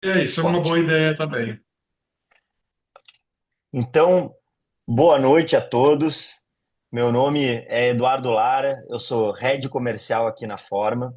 É, isso é uma boa Ótimo. ideia também. Então, boa noite a todos. Meu nome é Eduardo Lara, eu sou head comercial aqui na Forma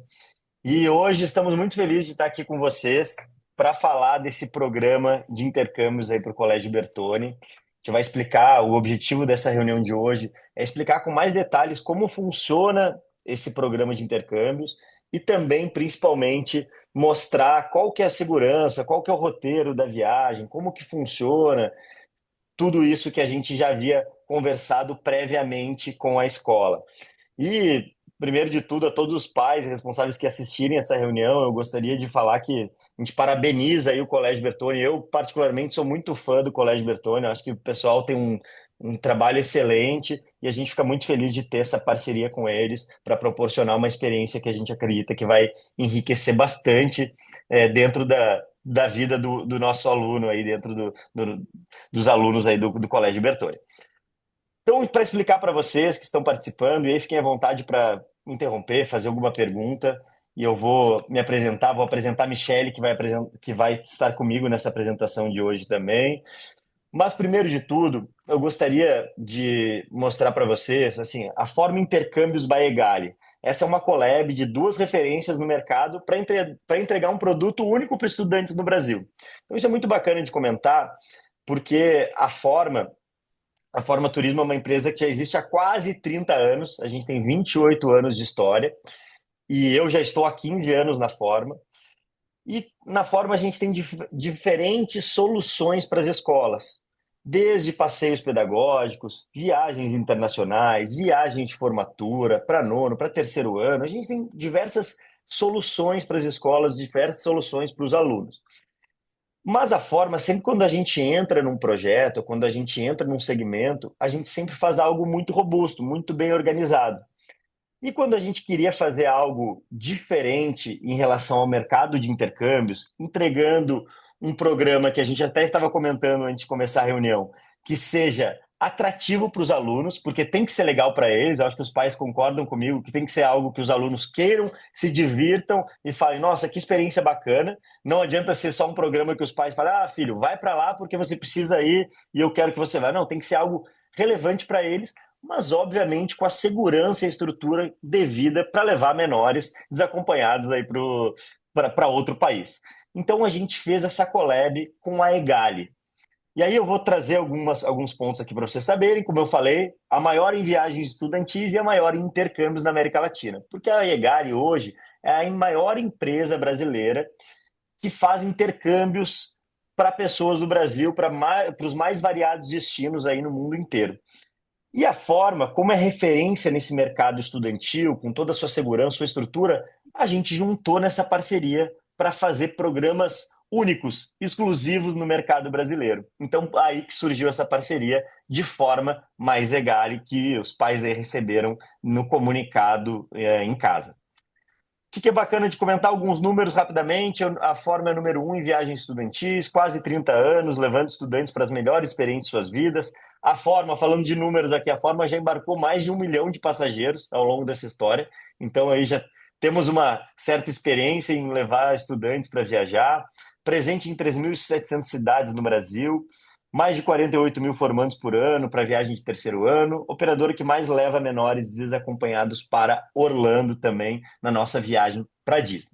e hoje estamos muito felizes de estar aqui com vocês para falar desse programa de intercâmbios aí para o Colégio Bertoni. A gente vai explicar o objetivo dessa reunião de hoje, é explicar com mais detalhes como funciona esse programa de intercâmbios e também, principalmente, mostrar qual que é a segurança, qual que é o roteiro da viagem, como que funciona tudo isso que a gente já havia conversado previamente com a escola. E, primeiro de tudo, a todos os pais responsáveis que assistirem essa reunião, eu gostaria de falar que a gente parabeniza aí o Colégio Bertoni. Eu, particularmente, sou muito fã do Colégio Bertoni. Eu acho que o pessoal tem um trabalho excelente e a gente fica muito feliz de ter essa parceria com eles para proporcionar uma experiência que a gente acredita que vai enriquecer bastante dentro da vida do nosso aluno aí, dentro dos alunos aí do Colégio Bertoni. Então, para explicar para vocês que estão participando, e aí fiquem à vontade para interromper, fazer alguma pergunta, e eu vou me apresentar, vou apresentar a Michelle, que vai estar comigo nessa apresentação de hoje também. Mas, primeiro de tudo, eu gostaria de mostrar para vocês assim, a Forma Intercâmbios by Egali. Essa é uma collab de duas referências no mercado para entregar um produto único para estudantes no Brasil. Então, isso é muito bacana de comentar, porque a Forma Turismo é uma empresa que já existe há quase 30 anos, a gente tem 28 anos de história, e eu já estou há 15 anos na Forma. E na Forma a gente tem diferentes soluções para as escolas, desde passeios pedagógicos, viagens internacionais, viagens de formatura, para nono, para terceiro ano. A gente tem diversas soluções para as escolas, diversas soluções para os alunos. Mas a forma, sempre quando a gente entra num projeto, quando a gente entra num segmento, a gente sempre faz algo muito robusto, muito bem organizado. E quando a gente queria fazer algo diferente em relação ao mercado de intercâmbios, entregando um programa que a gente até estava comentando antes de começar a reunião, que seja atrativo para os alunos, porque tem que ser legal para eles. Eu acho que os pais concordam comigo que tem que ser algo que os alunos queiram, se divirtam e falem: nossa, que experiência bacana. Não adianta ser só um programa que os pais falam: ah, filho, vai para lá porque você precisa ir e eu quero que você vá. Não, tem que ser algo relevante para eles, mas obviamente com a segurança e a estrutura devida para levar menores desacompanhados aí para outro país. Então a gente fez essa collab com a Egali. E aí eu vou trazer alguns pontos aqui para vocês saberem, como eu falei, a maior em viagens estudantis e a maior em intercâmbios na América Latina. Porque a Egali hoje é a maior empresa brasileira que faz intercâmbios para pessoas do Brasil, para os mais variados destinos aí no mundo inteiro. E a forma, como é referência nesse mercado estudantil, com toda a sua segurança, sua estrutura, a gente juntou nessa parceria para fazer programas únicos, exclusivos no mercado brasileiro. Então, aí que surgiu essa parceria de forma mais egale que os pais aí receberam no comunicado em casa. O que é bacana de comentar alguns números rapidamente? A Forma é número um em viagens estudantis, quase 30 anos, levando estudantes para as melhores experiências de suas vidas. A Forma, falando de números aqui, a Forma já embarcou mais de 1 milhão de passageiros ao longo dessa história. Então aí já temos uma certa experiência em levar estudantes para viajar. Presente em 3.700 cidades no Brasil, mais de 48 mil formandos por ano para viagem de terceiro ano, operadora que mais leva menores desacompanhados para Orlando também na nossa viagem para Disney.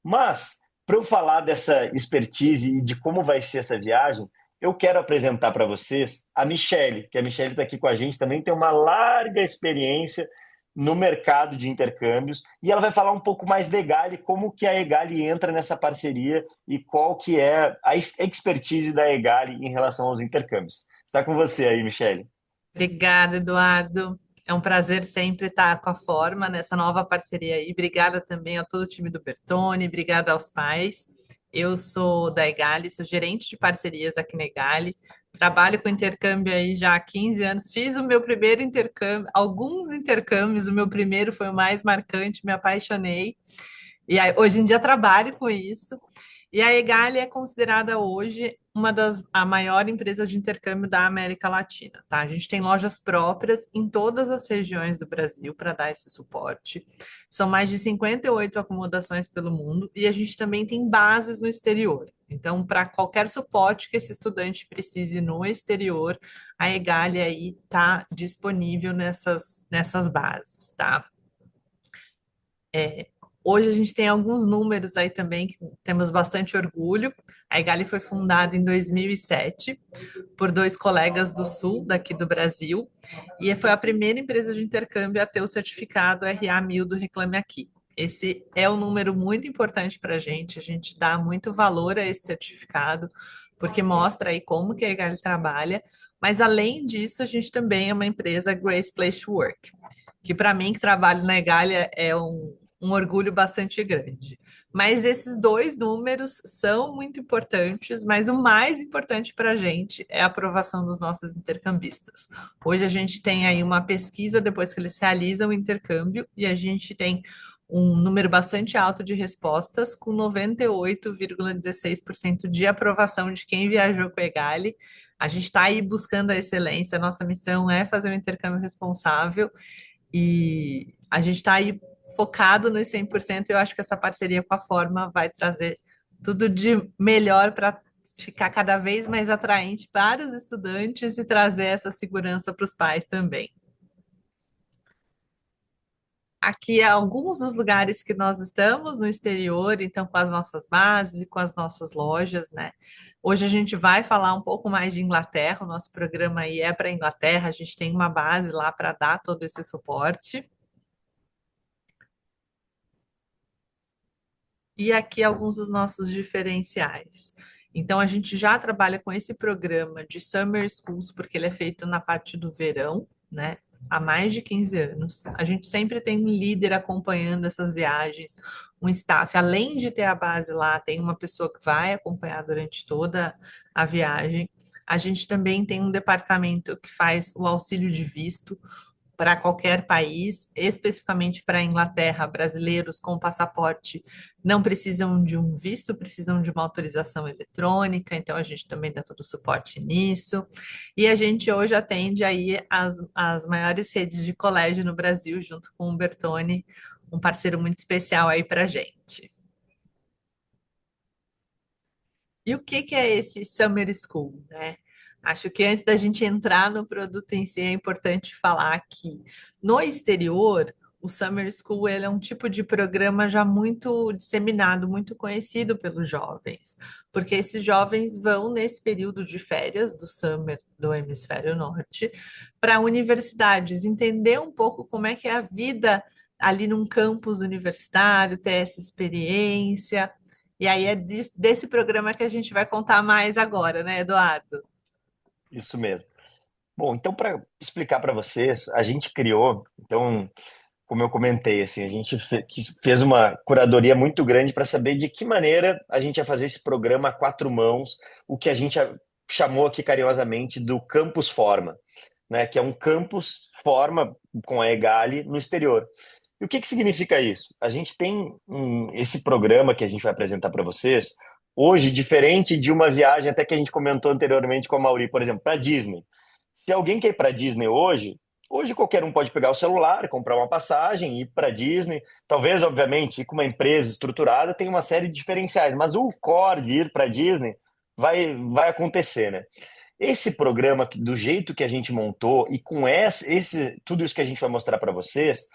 Mas, para eu falar dessa expertise e de como vai ser essa viagem, eu quero apresentar para vocês a Michelle, que a Michelle está aqui com a gente, também tem uma larga experiência no mercado de intercâmbios, e ela vai falar um pouco mais da Egali, como que a Egali entra nessa parceria e qual que é a expertise da Egali em relação aos intercâmbios. Está com você aí, Michelle. Obrigada, Eduardo. É um prazer sempre estar com a Forma nessa nova parceria aí. Obrigada também a todo o time do Bertone, obrigada aos pais. Eu sou da Egali, sou gerente de parcerias aqui na Egali. Trabalho com intercâmbio aí já há 15 anos. Fiz o meu primeiro intercâmbio, alguns intercâmbios, o meu primeiro foi o mais marcante, me apaixonei. E aí, hoje em dia trabalho com isso. E a Egali é considerada hoje a maior empresa de intercâmbio da América Latina, tá? A gente tem lojas próprias em todas as regiões do Brasil para dar esse suporte. São mais de 58 acomodações pelo mundo e a gente também tem bases no exterior. Então, para qualquer suporte que esse estudante precise no exterior, a Egali aí está disponível nessas bases, tá? Hoje a gente tem alguns números aí também que temos bastante orgulho. A Egali foi fundada em 2007 por dois colegas do Sul, daqui do Brasil, e foi a primeira empresa de intercâmbio a ter o certificado RA1000 do Reclame Aqui. Esse é um número muito importante para a gente dá muito valor a esse certificado, porque mostra aí como que a Egali trabalha, mas além disso, a gente também é uma empresa Grace Place to Work, que para mim, que trabalho na Egalia, é um orgulho bastante grande. Mas esses dois números são muito importantes, mas o mais importante para a gente é a aprovação dos nossos intercambistas. Hoje a gente tem aí uma pesquisa depois que eles realizam o intercâmbio e a gente tem um número bastante alto de respostas, com 98,16% de aprovação de quem viajou com a Egali. A gente está aí buscando a excelência, a nossa missão é fazer um intercâmbio responsável e a gente está aí focado nos 100%. Eu acho que essa parceria com a Forma vai trazer tudo de melhor para ficar cada vez mais atraente para os estudantes e trazer essa segurança para os pais também. Aqui é alguns dos lugares que nós estamos no exterior, então com as nossas bases e com as nossas lojas, né? Hoje a gente vai falar um pouco mais de Inglaterra, o nosso programa aí é para Inglaterra, a gente tem uma base lá para dar todo esse suporte. E aqui alguns dos nossos diferenciais. Então, a gente já trabalha com esse programa de Summer Schools, porque ele é feito na parte do verão, né? Há mais de 15 anos. A gente sempre tem um líder acompanhando essas viagens, um staff, além de ter a base lá, tem uma pessoa que vai acompanhar durante toda a viagem. A gente também tem um departamento que faz o auxílio de visto para qualquer país, especificamente para a Inglaterra, brasileiros com passaporte não precisam de um visto, precisam de uma autorização eletrônica, então a gente também dá todo o suporte nisso. E a gente hoje atende aí as maiores redes de colégio no Brasil, junto com o Bertone, um parceiro muito especial aí para a gente. E o que que é esse Summer School, né? Acho que antes da gente entrar no produto em si, é importante falar que no exterior, o Summer School ele é um tipo de programa já muito disseminado, muito conhecido pelos jovens, porque esses jovens vão nesse período de férias do Summer do Hemisfério Norte para universidades, entender um pouco como é que é a vida ali num campus universitário, ter essa experiência. E aí é desse programa que a gente vai contar mais agora, né, Eduardo? Isso mesmo. Bom, então para explicar para vocês, a gente criou, então, como eu comentei, assim, a gente fez uma curadoria muito grande para saber de que maneira a gente ia fazer esse programa a quatro mãos, o que a gente chamou aqui carinhosamente do Campus Forma, né, que é um campus forma com a Egali no exterior. E o que que significa isso? A gente tem esse programa que a gente vai apresentar para vocês hoje, diferente de uma viagem até que a gente comentou anteriormente com a Mauri, por exemplo, para Disney. Se alguém quer ir para Disney hoje qualquer um pode pegar o celular, comprar uma passagem, ir para Disney. Talvez, obviamente, ir com uma empresa estruturada tem uma série de diferenciais, mas o core de ir para Disney vai acontecer, né? Esse programa, do jeito que a gente montou e com tudo isso que a gente vai mostrar para vocês,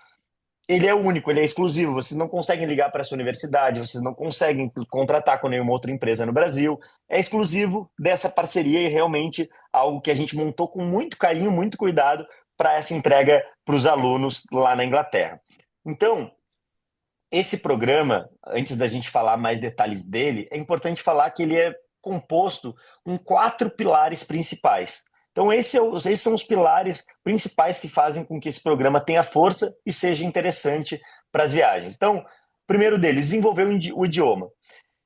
ele é único, ele é exclusivo. Vocês não conseguem ligar para essa universidade, vocês não conseguem contratar com nenhuma outra empresa no Brasil. É exclusivo dessa parceria e realmente algo que a gente montou com muito carinho, muito cuidado para essa entrega para os alunos lá na Inglaterra. Então, esse programa, antes da gente falar mais detalhes dele, é importante falar que ele é composto em quatro pilares principais. Então, esses são os pilares principais que fazem com que esse programa tenha força e seja interessante para as viagens. Então, o primeiro deles, desenvolver o idioma.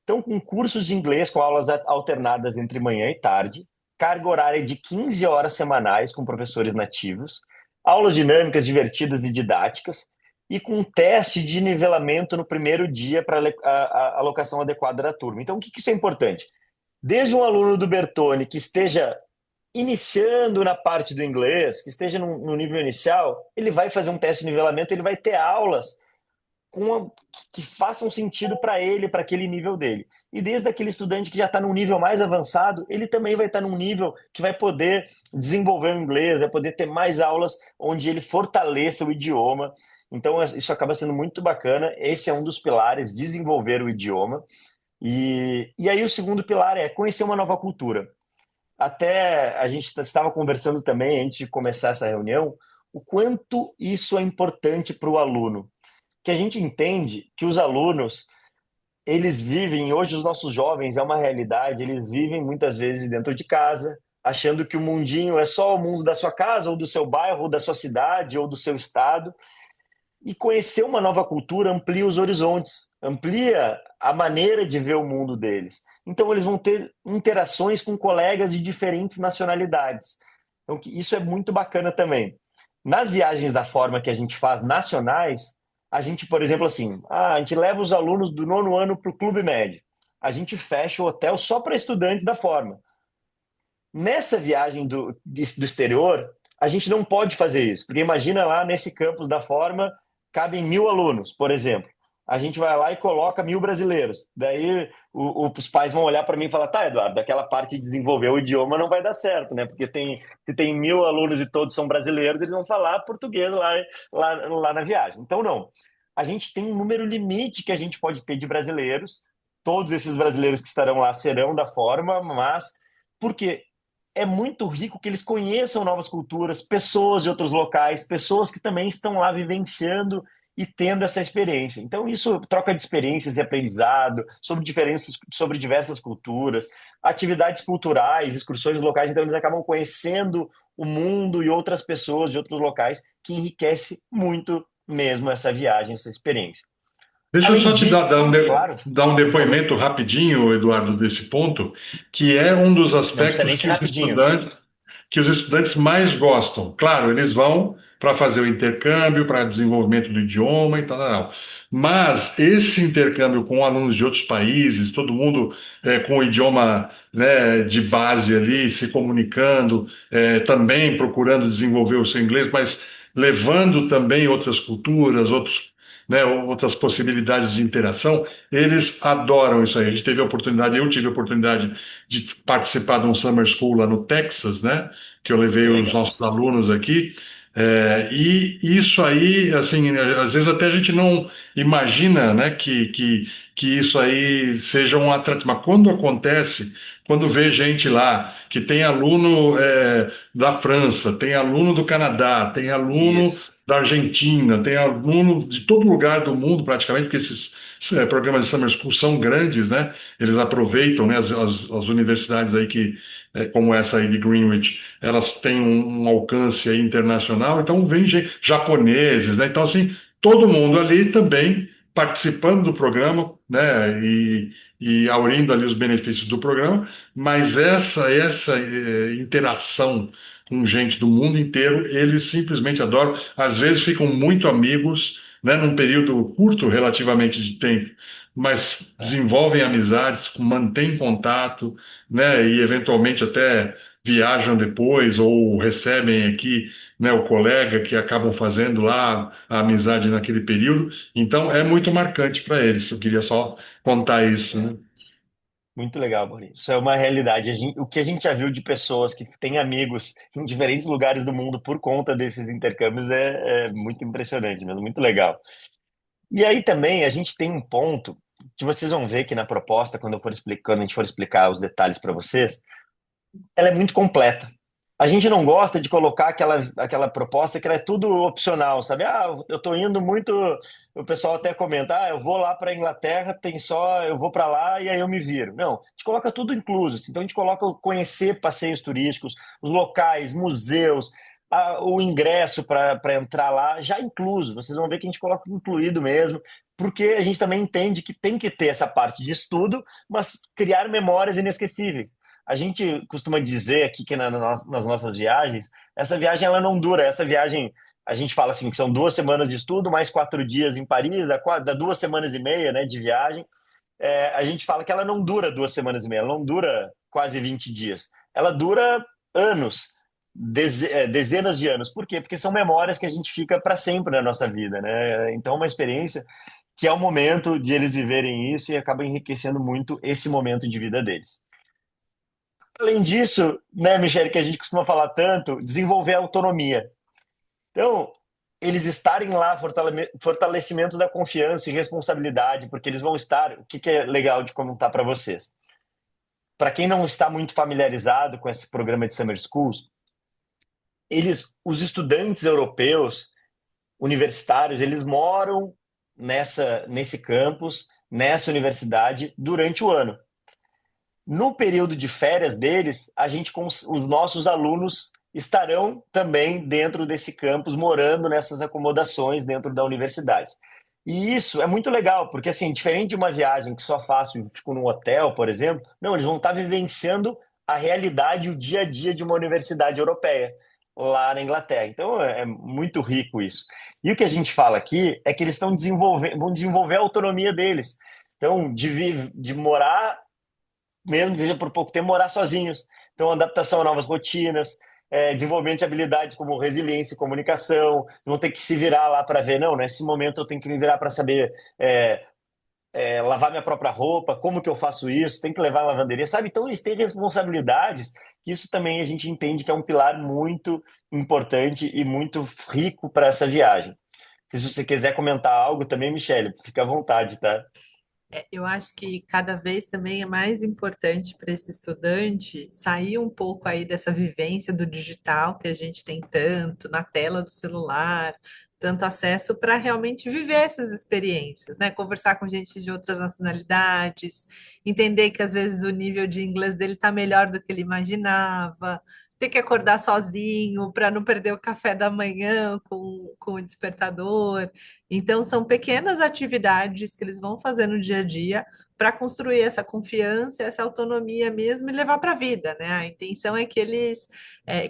Então, com cursos de inglês com aulas alternadas entre manhã e tarde, carga horária de 15 horas semanais com professores nativos, aulas dinâmicas, divertidas e didáticas, e com um teste de nivelamento no primeiro dia para a alocação adequada da turma. Então, o que isso é importante? Desde um aluno do Bertone que esteja iniciando na parte do inglês, que esteja no nível inicial, ele vai fazer um teste de nivelamento, ele vai ter aulas que façam sentido para ele, para aquele nível dele. E desde aquele estudante que já está num nível mais avançado, ele também vai estar num nível que vai poder desenvolver o inglês, vai poder ter mais aulas onde ele fortaleça o idioma. Então, isso acaba sendo muito bacana. Esse é um dos pilares, desenvolver o idioma. E aí, o segundo pilar é conhecer uma nova cultura. Até a gente estava conversando também, antes de começar essa reunião, o quanto isso é importante para o aluno. Que a gente entende que os alunos, eles vivem, hoje os nossos jovens, é uma realidade, eles vivem muitas vezes dentro de casa, achando que o mundinho é só o mundo da sua casa, ou do seu bairro, ou da sua cidade, ou do seu estado. E conhecer uma nova cultura amplia os horizontes, amplia a maneira de ver o mundo deles. Então, eles vão ter interações com colegas de diferentes nacionalidades. Então, isso é muito bacana também. Nas viagens da forma que a gente faz nacionais, a gente, por exemplo, assim, a gente leva os alunos do nono ano para o Clube Med. A gente fecha o hotel só para estudantes da forma. Nessa viagem do exterior, a gente não pode fazer isso, porque imagina lá nesse campus da forma, cabem 1.000 alunos, por exemplo. A gente vai lá e coloca 1.000 brasileiros. Daí os pais vão olhar para mim e falar: tá, Eduardo, aquela parte de desenvolver o idioma não vai dar certo, né? Porque se tem 1.000 alunos e todos são brasileiros, eles vão falar português lá na viagem. Então, não. A gente tem um número limite que a gente pode ter de brasileiros. Todos esses brasileiros que estarão lá serão da forma, mas porque é muito rico que eles conheçam novas culturas, pessoas de outros locais, pessoas que também estão lá vivenciando e tendo essa experiência. Então, isso troca de experiências e aprendizado sobre diferenças, sobre diversas culturas, atividades culturais, excursões locais. Então, eles acabam conhecendo o mundo e outras pessoas de outros locais, que enriquece muito mesmo essa viagem, essa experiência. Deixa eu Além só te de, dar claro, dar um por favor, depoimento rapidinho, Eduardo, desse ponto, que é um dos não precisa aspectos nem ser rapidinho. que os estudantes mais gostam. Claro, eles vão para fazer o intercâmbio, para desenvolvimento do idioma e tal, tal, tal. Mas esse intercâmbio com alunos de outros países, todo mundo com o idioma, né, de base ali, se comunicando, também procurando desenvolver o seu inglês, mas levando também outras culturas, outros, né, outras possibilidades de interação, eles adoram isso aí. A gente teve a oportunidade, eu tive a oportunidade de participar de um summer school lá no Texas, né, que eu levei Que os legal. nossos alunos aqui, e isso aí, assim, às vezes até a gente não imagina, né, que isso aí seja um atrativo, mas quando acontece, quando vê gente lá que tem aluno da França, tem aluno do Canadá, tem aluno Isso. da Argentina, tem aluno de todo lugar do mundo, praticamente, porque esses programas de Summer School são grandes, né? Eles aproveitam, né, as universidades aí que, como essa aí de Greenwich, elas têm um alcance aí internacional, então vem japoneses, né? Então, assim, todo mundo ali também participando do programa, né? E aurindo ali os benefícios do programa, mas essa interação com gente do mundo inteiro, eles simplesmente adoram. Às vezes ficam muito amigos, né, num período curto relativamente de tempo, mas É. desenvolvem amizades, mantêm contato, né, e eventualmente até viajam depois ou recebem aqui, né, o colega que acabam fazendo lá a amizade naquele período. Então é muito marcante para eles. Eu queria só contar isso, né? Muito legal, Maurício. Isso é uma realidade. O que a gente já viu de pessoas que têm amigos em diferentes lugares do mundo por conta desses intercâmbios é muito impressionante mesmo, muito legal. E aí também a gente tem um ponto que vocês vão ver que na proposta, quando a gente for explicar os detalhes para vocês, ela é muito completa. A gente não gosta de colocar aquela proposta que ela é tudo opcional, sabe? Ah, eu estou indo muito. O pessoal até comenta: ah, eu vou lá para a Inglaterra, tem só. Eu vou para lá e aí eu me viro. Não, a gente coloca tudo incluso. Assim. Então a gente coloca conhecer passeios turísticos, os locais, museus, o ingresso para entrar lá, já incluso. Vocês vão ver que a gente coloca incluído mesmo, porque a gente também entende que tem que ter essa parte de estudo, mas criar memórias inesquecíveis. A gente costuma dizer aqui que nas nossas viagens, essa viagem ela não dura, essa viagem a gente fala assim que são 2 semanas de estudo, mais 4 dias em Paris, dá 2 semanas e meia, né, de viagem. A gente fala que ela não dura 2 semanas e meia, ela não dura quase 20 dias. Ela dura anos, dezenas de anos. Por quê? Porque são memórias que a gente fica para sempre na nossa vida, né? Então, uma experiência que é o momento de eles viverem isso e acaba enriquecendo muito esse momento de vida deles. Além disso, né, Michele, que a gente costuma falar tanto, desenvolver a autonomia. Então, eles estarem lá, fortalecimento da confiança e responsabilidade, porque eles vão estar. O que é legal de comentar para vocês? Para quem não está muito familiarizado com esse programa de Summer Schools, os estudantes europeus, universitários, eles moram nesse campus, nessa universidade, durante o ano. No período de férias deles, os nossos alunos estarão também dentro desse campus, morando nessas acomodações dentro da universidade. E isso é muito legal, porque assim, diferente de uma viagem que só faço tipo num hotel, por exemplo, não, eles vão estar vivenciando a realidade, o dia a dia de uma universidade europeia lá na Inglaterra. Então é muito rico isso. E o que a gente fala aqui é que eles vão desenvolver a autonomia deles. Então, de morar mesmo que seja por pouco tempo, morar sozinhos. Então, adaptação a novas rotinas, desenvolvimento de habilidades como resiliência e comunicação, vão ter que se virar lá para ver, não, nesse momento eu tenho que me virar para saber lavar minha própria roupa, como que eu faço isso, tem que levar a lavanderia, sabe? Então, eles têm responsabilidades, que isso também a gente entende que é um pilar muito importante e muito rico para essa viagem. Se você quiser comentar algo também, Michele, fica à vontade, tá? Eu acho que cada vez também é mais importante para esse estudante sair um pouco aí dessa vivência do digital que a gente tem tanto na tela do celular, tanto acesso para realmente viver essas experiências, né? Conversar com gente de outras nacionalidades, entender que às vezes o nível de inglês dele está melhor do que ele imaginava, ter que acordar sozinho para não perder o café da manhã com o despertador. Então, são pequenas atividades que eles vão fazer no dia a dia para construir essa confiança, essa autonomia mesmo e levar para a vida, né? A intenção é que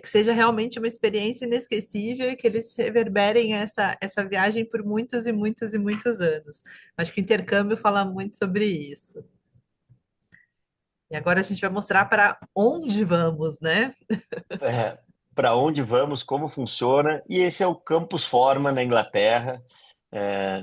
que seja realmente uma experiência inesquecível e que eles reverberem essa viagem por muitos e muitos e muitos anos. Acho que o intercâmbio fala muito sobre isso. E agora a gente vai mostrar para onde vamos, né? Para onde vamos, como funciona, e esse é o Campus Forma na Inglaterra,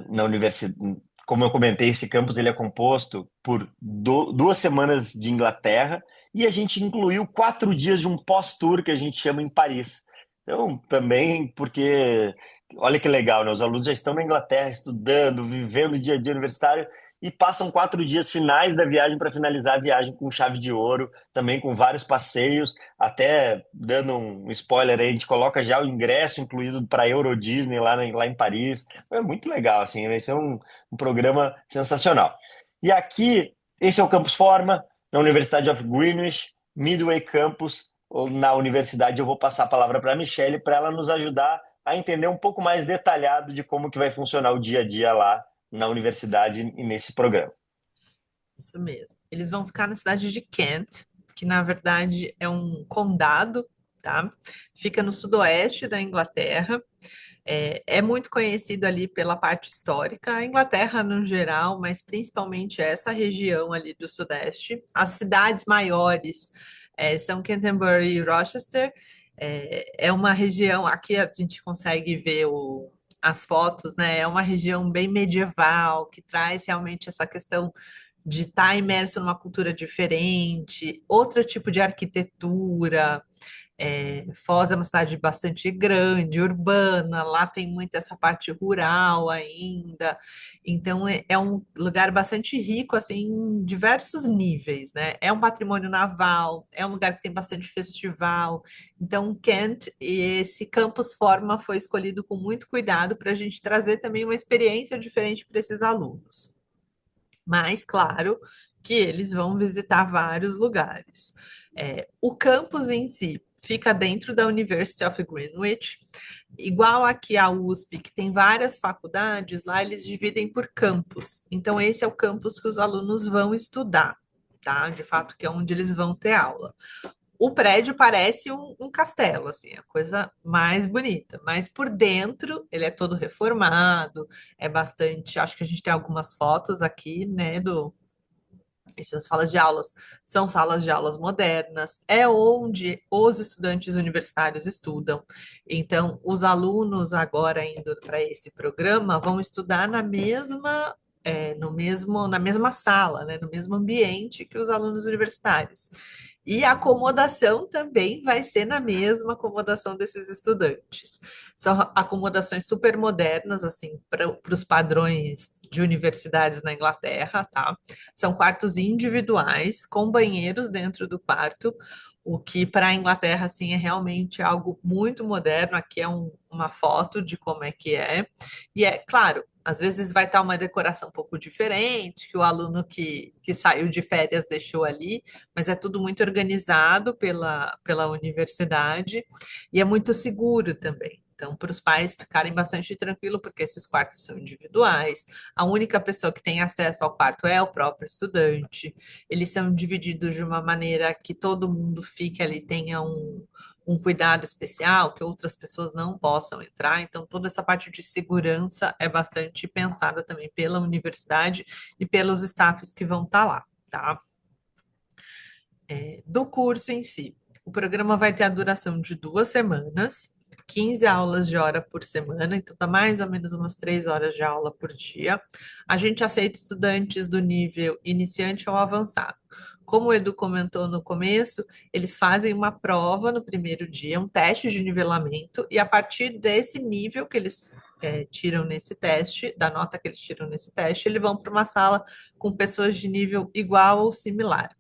na universidade. Como eu comentei, esse campus ele é composto por 2 semanas de Inglaterra e a gente incluiu 4 dias de um pós-tour que a gente chama em Paris. Então, também porque, olha que legal, né? Os alunos já estão na Inglaterra estudando, vivendo o dia a dia universitário e passam 4 dias finais da viagem para finalizar a viagem com chave de ouro, também com vários passeios, até dando um spoiler aí, a gente coloca já o ingresso incluído para a Euro Disney lá em Paris. É muito legal, assim, vai ser um programa sensacional. E aqui, esse é o Campus Forma, na University of Greenwich, Midway Campus, ou na universidade. Eu vou passar a palavra para a Michelle para ela nos ajudar a entender um pouco mais detalhado de como que vai funcionar o dia a dia lá na universidade e nesse programa. Isso mesmo. Eles vão ficar na cidade de Kent, que na verdade é um condado, tá? Fica no sudoeste da Inglaterra. É muito conhecido ali pela parte histórica, a Inglaterra no geral, mas principalmente essa região ali do sudeste. As cidades maiores são Canterbury e Rochester. É uma região, aqui a gente consegue ver as fotos, né? É uma região bem medieval, que traz realmente essa questão de estar imerso numa cultura diferente, outro tipo de arquitetura. Foz é uma cidade bastante grande, urbana, lá tem muito essa parte rural ainda, então é um lugar bastante rico assim, em diversos níveis, né? É um patrimônio naval, é um lugar que tem bastante festival, então Kent e esse Campus Forma foi escolhido com muito cuidado para a gente trazer também uma experiência diferente para esses alunos. Mas, claro, que eles vão visitar vários lugares. O campus em si fica dentro da University of Greenwich, igual aqui a USP, que tem várias faculdades, lá eles dividem por campus. Então, esse é o campus que os alunos vão estudar, tá? De fato, que é onde eles vão ter aula. O prédio parece um castelo, assim, a coisa mais bonita, mas por dentro ele é todo reformado, é bastante. Acho que a gente tem algumas fotos aqui, né, do. Essas salas de aulas são salas de aulas modernas, é onde os estudantes universitários estudam. Então, os alunos agora indo para esse programa vão estudar na mesma sala, né, no mesmo ambiente que os alunos universitários. E a acomodação também vai ser na mesma acomodação desses estudantes. São acomodações super modernas, assim, para os padrões de universidades na Inglaterra, tá? São quartos individuais, com banheiros dentro do quarto, o que para a Inglaterra, assim, é realmente algo muito moderno. Aqui é uma foto de como é que é. E é, claro, às vezes vai estar uma decoração um pouco diferente, que o aluno que saiu de férias deixou ali, mas é tudo muito organizado pela universidade e é muito seguro também. Então, para os pais ficarem bastante tranquilos, porque esses quartos são individuais, a única pessoa que tem acesso ao quarto é o próprio estudante, eles são divididos de uma maneira que todo mundo fique ali, tenha um cuidado especial, que outras pessoas não possam entrar. Então, toda essa parte de segurança é bastante pensada também pela universidade e pelos staffs que vão estar lá, tá? Do curso em si. O programa vai ter a duração de 2 semanas, 15 aulas de hora por semana, então dá mais ou menos umas 3 horas de aula por dia. A gente aceita estudantes do nível iniciante ou avançado. Como o Edu comentou no começo, eles fazem uma prova no primeiro dia, um teste de nivelamento, e a partir desse nível que eles tiram nesse teste, da nota que eles tiram nesse teste, eles vão para uma sala com pessoas de nível igual ou similar.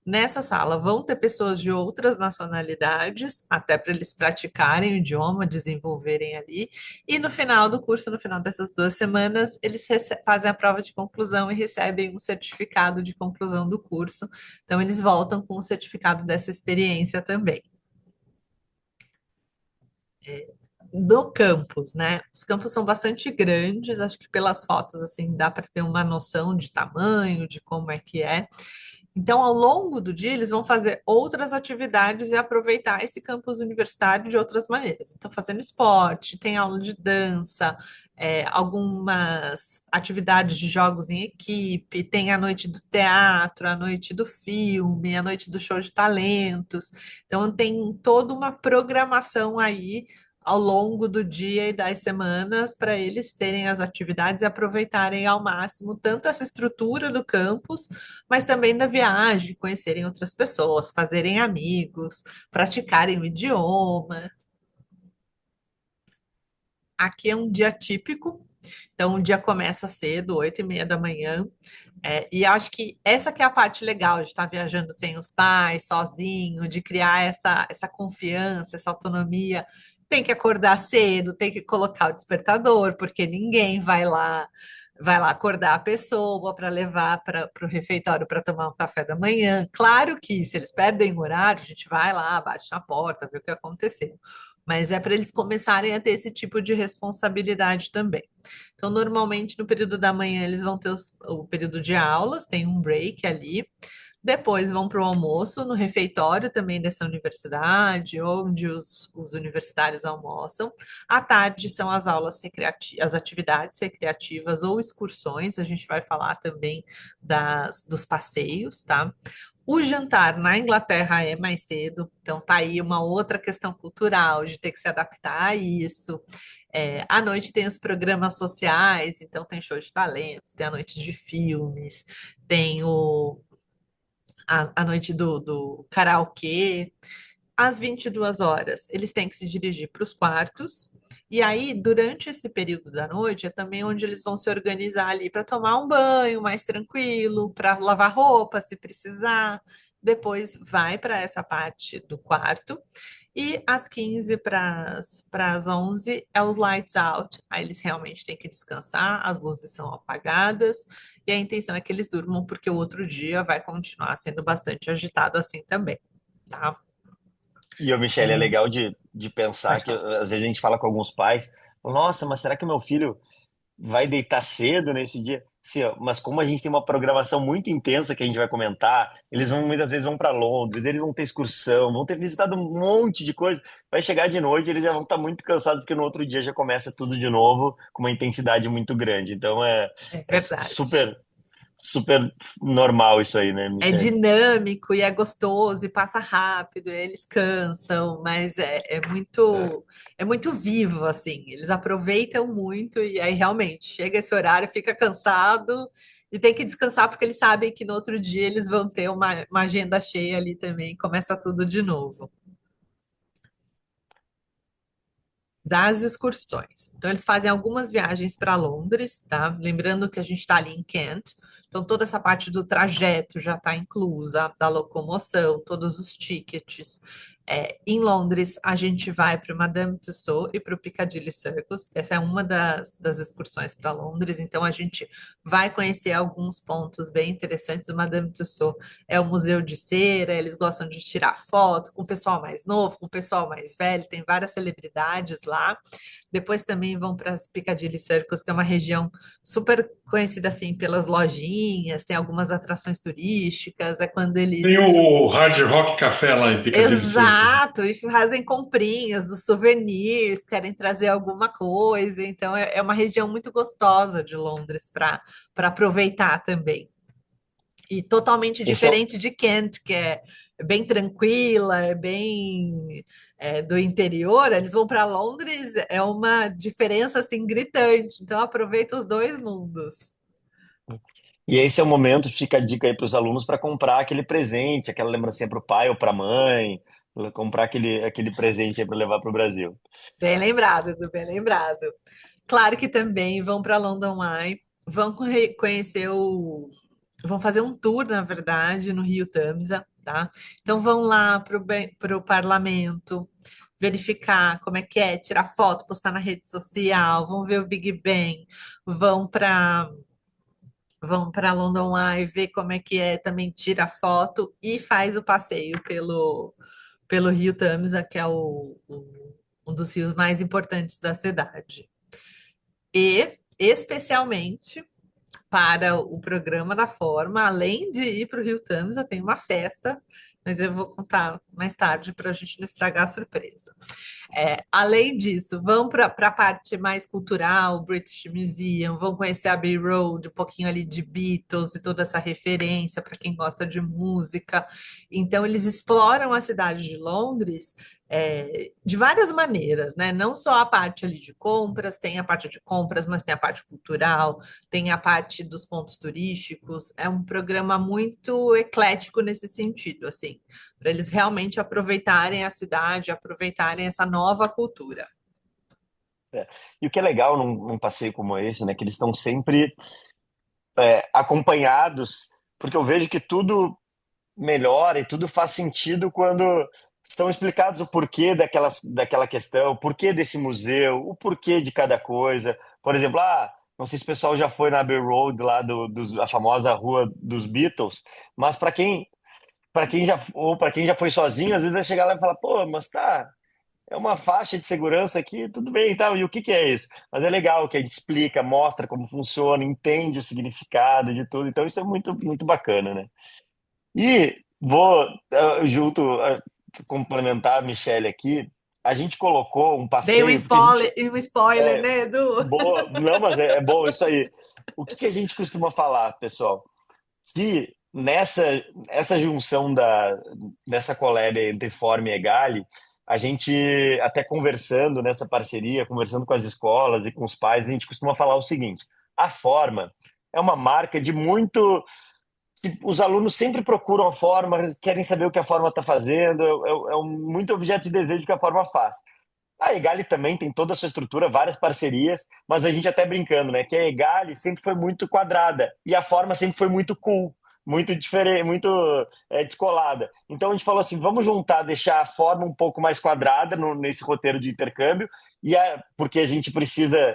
Nessa sala vão ter pessoas de outras nacionalidades, até para eles praticarem o idioma, desenvolverem ali. E no final do curso, no final dessas 2 semanas, eles fazem a prova de conclusão e recebem um certificado de conclusão do curso. Então, eles voltam com o certificado dessa experiência também. Do campus, né? Os campos são bastante grandes, acho que pelas fotos assim dá para ter uma noção de tamanho, de como é que é. Então, ao longo do dia, eles vão fazer outras atividades e aproveitar esse campus universitário de outras maneiras. Então, fazendo esporte, tem aula de dança, algumas atividades de jogos em equipe, tem a noite do teatro, a noite do filme, a noite do show de talentos. Então, tem toda uma programação aí ao longo do dia e das semanas para eles terem as atividades e aproveitarem ao máximo tanto essa estrutura do campus, mas também da viagem, conhecerem outras pessoas, fazerem amigos, praticarem o idioma. Aqui é um dia típico, então o dia começa cedo, 8h30 da manhã, e acho que essa que é a parte legal de estar viajando sem os pais, sozinho, de criar essa confiança, essa autonomia. Tem que acordar cedo, tem que colocar o despertador, porque ninguém vai lá acordar a pessoa para levar para o refeitório para tomar um café da manhã. Claro que se eles perdem o horário, a gente vai lá, bate na porta, vê o que aconteceu. Mas é para eles começarem a ter esse tipo de responsabilidade também. Então, normalmente, no período da manhã, eles vão ter o período de aulas, tem um break ali. Depois vão para o almoço no refeitório também dessa universidade, onde os universitários almoçam. À tarde são as aulas recreativas, as atividades recreativas ou excursões. A gente vai falar também dos passeios, tá? O jantar na Inglaterra é mais cedo, então tá aí uma outra questão cultural de ter que se adaptar a isso. À noite tem os programas sociais, então tem show de talentos, tem a noite de filmes, tem a noite do karaokê. Às 22 horas, eles têm que se dirigir para os quartos. E aí, durante esse período da noite, é também onde eles vão se organizar ali para tomar um banho mais tranquilo, para lavar roupa, se precisar. Depois vai para essa parte do quarto. E às 15 para as 11 é o lights out. Aí eles realmente têm que descansar, as luzes são apagadas. E a intenção é que eles durmam, porque o outro dia vai continuar sendo bastante agitado assim também, tá? E o Michele, é É, legal de pensar pode que falar. às vezes a gente fala com alguns pais, nossa, mas será que o meu filho vai deitar cedo nesse dia? sim, ó, mas como a gente tem uma programação muito intensa que a gente vai comentar, eles vão muitas vezes vão para Londres, eles vão ter excursão, vão ter visitado um monte de coisa. Vai chegar de noite, eles já vão estar muito cansados porque no outro dia já começa tudo de novo com uma intensidade muito grande. Então É é verdade. super normal isso aí, né, É Michele? dinâmico e é gostoso e passa rápido, e eles cansam, mas É. é muito vivo assim. Eles aproveitam muito e aí realmente chega esse horário, fica cansado e tem que descansar porque eles sabem que no outro dia eles vão ter uma agenda cheia ali também, começa tudo de novo. Das excursões. Então, eles fazem algumas viagens para Londres, tá? Lembrando que a gente está ali em Kent, então toda essa parte do trajeto já está inclusa, da locomoção, todos os tickets. Em Londres, a gente vai para o Madame Tussauds e para o Piccadilly Circus. Essa é uma das excursões para Londres, então a gente vai conhecer alguns pontos bem interessantes. O Madame Tussauds é o museu de cera, eles gostam de tirar foto com o pessoal mais novo, com o pessoal mais velho, tem várias celebridades lá. Depois também vão para as Piccadilly Circus, que é uma região super conhecida assim pelas lojinhas, tem algumas atrações turísticas, é quando Tem eles o Hard Rock Café lá em Piccadilly Circus. exato, e fazem comprinhas dos souvenirs, querem trazer alguma coisa, então é uma região muito gostosa de Londres para aproveitar também. E totalmente Esse é, diferente de Kent, que é bem tranquila, é bem do interior. Eles vão para Londres, é uma diferença assim gritante. Então aproveita os dois mundos. e esse é o momento, fica a dica aí para os alunos para comprar aquele presente, aquela lembrancinha para o pai ou para a mãe, comprar aquele presente aí para levar para o Brasil. Bem lembrado, Edu, bem lembrado. Claro que também vão para London Eye, vão conhecer vão fazer um tour, na verdade, no Rio Tamisa, tá? Então vão lá para o parlamento, verificar como é, tirar foto, postar na rede social, vão ver o Big Ben, vão para vão para London Eye, ver como é, também tira foto e faz o passeio pelo Rio Tamisa, que é um dos rios mais importantes da cidade. E, especialmente, para o programa da Forma, além de ir para o Rio Tamisa, tem uma festa, mas eu vou contar mais tarde para a gente não estragar a surpresa. Além disso, vão para a parte mais cultural, o British Museum, vão conhecer a Abbey Road, um pouquinho ali de Beatles e toda essa referência para quem gosta de música. Então, eles exploram a cidade de Londres de várias maneiras, né? Não só a parte ali de compras, tem a parte de compras, mas tem a parte cultural, tem a parte dos pontos turísticos. É um programa muito eclético nesse sentido, assim para eles realmente aproveitarem a cidade, aproveitarem essa nova cultura. É. E o que é legal num passeio como esse, né, que eles estão sempre acompanhados, porque eu vejo que tudo melhora e tudo faz sentido quando são explicados o porquê daquela questão, o porquê desse museu, o porquê de cada coisa. Por exemplo, não sei se o pessoal já foi na Abbey Road, lá a famosa rua dos Beatles, mas para quem já foi sozinho, às vezes vai chegar lá e falar, pô, mas tá, é uma faixa de segurança aqui, tudo bem e tal. E o que que é isso? Mas é legal que a gente explica, mostra como funciona, entende o significado de tudo. Então isso é muito bacana, né? E vou, junto, complementar a Michelle aqui, a gente colocou um Dei passeio, porque a gente. um spoiler, É, né, Edu? boa, não, mas é bom isso aí. O que que a gente costuma falar, pessoal? Que essa junção dessa collab entre Form e Egali, a gente até conversando nessa parceria, conversando com as escolas e com os pais, a gente costuma falar o seguinte: a Forma é uma marca de muito que os alunos sempre procuram a Forma, querem saber o que a Forma está fazendo, muito objeto de desejo que a Forma faz. A Egali também tem toda a sua estrutura, várias parcerias, mas a gente até brincando, né? Que a Egali sempre foi muito quadrada e a Forma sempre foi muito cool, muito diferente, muito descolada. Então a gente falou assim: vamos juntar, deixar a Forma um pouco mais quadrada nesse roteiro de intercâmbio, porque a gente precisa